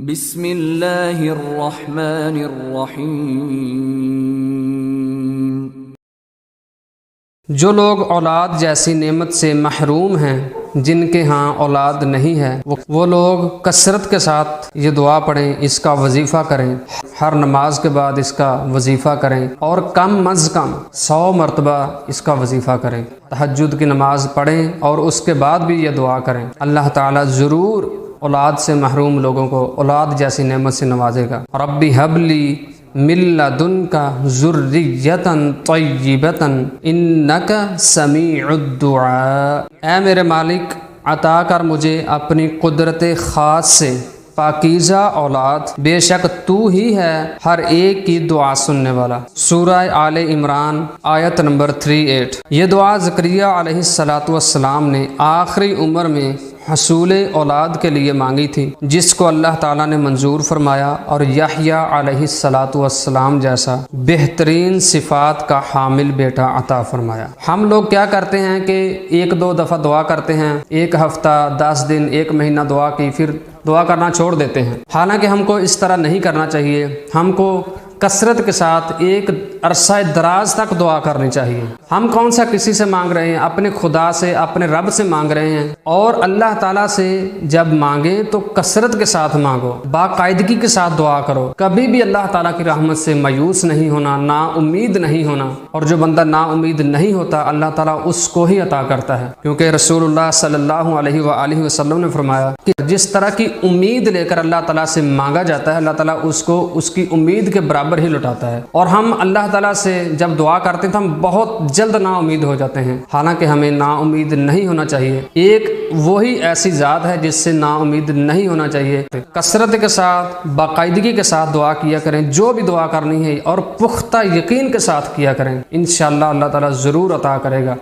بسم اللہ الرحمن الرحیم۔ جو لوگ اولاد جیسی نعمت سے محروم ہیں، جن کے ہاں اولاد نہیں ہے، وہ لوگ کثرت کے ساتھ یہ دعا پڑھیں، اس کا وظیفہ کریں، ہر نماز کے بعد اس کا وظیفہ کریں اور کم از کم 100 مرتبہ اس کا وظیفہ کریں۔ تہجد کی نماز پڑھیں اور اس کے بعد بھی یہ دعا کریں۔ اللہ تعالیٰ ضرور اولاد سے محروم لوگوں کو اولاد جیسی نعمت سے نوازے گا۔ ربی حب لی من لدنک ذریۃ طیبۃ انک سمیع الدعاء، اے میرے مالک عطا کر مجھے اپنی قدرت خاص سے پاکیزہ اولاد، بے شک تو ہی ہے ہر ایک کی دعا سننے والا۔ سورہ آل عمران آیت نمبر 38۔ یہ دعا زکریا علیہ السلام نے آخری عمر میں حصول اولاد کے لیے مانگی تھی، جس کو اللہ تعالیٰ نے منظور فرمایا اور یحییٰ علیہ السلام جیسا بہترین صفات کا حامل بیٹا عطا فرمایا۔ ہم لوگ کیا کرتے ہیں کہ ایک دو دفعہ دعا کرتے ہیں، ایک ہفتہ 10 دن 1 مہینہ دعا کی، پھر دعا کرنا چھوڑ دیتے ہیں۔ حالانکہ ہم کو اس طرح نہیں کرنا چاہیے، ہم کو کثرت کے ساتھ ایک عرصہ دراز تک دعا کرنی چاہیے۔ ہم کون سا کسی سے مانگ رہے ہیں؟ اپنے خدا سے، اپنے رب سے مانگ رہے ہیں۔ اور اللہ تعالیٰ سے جب مانگیں تو کثرت کے ساتھ مانگو، باقاعدگی کے ساتھ دعا کرو۔ کبھی بھی اللہ تعالیٰ کی رحمت سے مایوس نہیں ہونا، نا امید نہیں ہونا۔ اور جو بندہ نا امید نہیں ہوتا، اللہ تعالیٰ اس کو ہی عطا کرتا ہے، کیونکہ رسول اللہ صلی اللہ علیہ وآلہ وسلم نے فرمایا کہ جس طرح کی امید لے کر اللہ تعالیٰ سے مانگا جاتا ہے، اللہ تعالیٰ اس کو اس کی امید کے برابر ہی لٹاتا ہے۔ اور ہم اللہ تعالیٰ سے جب دعا کرتے ہیں تو ہم بہت جلد نا امید ہو جاتے ہیں، حالانکہ ہمیں نا امید نہیں ہونا چاہیے۔ ایک وہی ایسی ذات ہے جس سے نا امید نہیں ہونا چاہیے۔ کثرت کے ساتھ، باقاعدگی کے ساتھ دعا کیا کریں، جو بھی دعا کرنی ہے، اور پختہ یقین کے ساتھ کیا کریں، انشاءاللہ اللہ تعالیٰ ضرور عطا کرے گا۔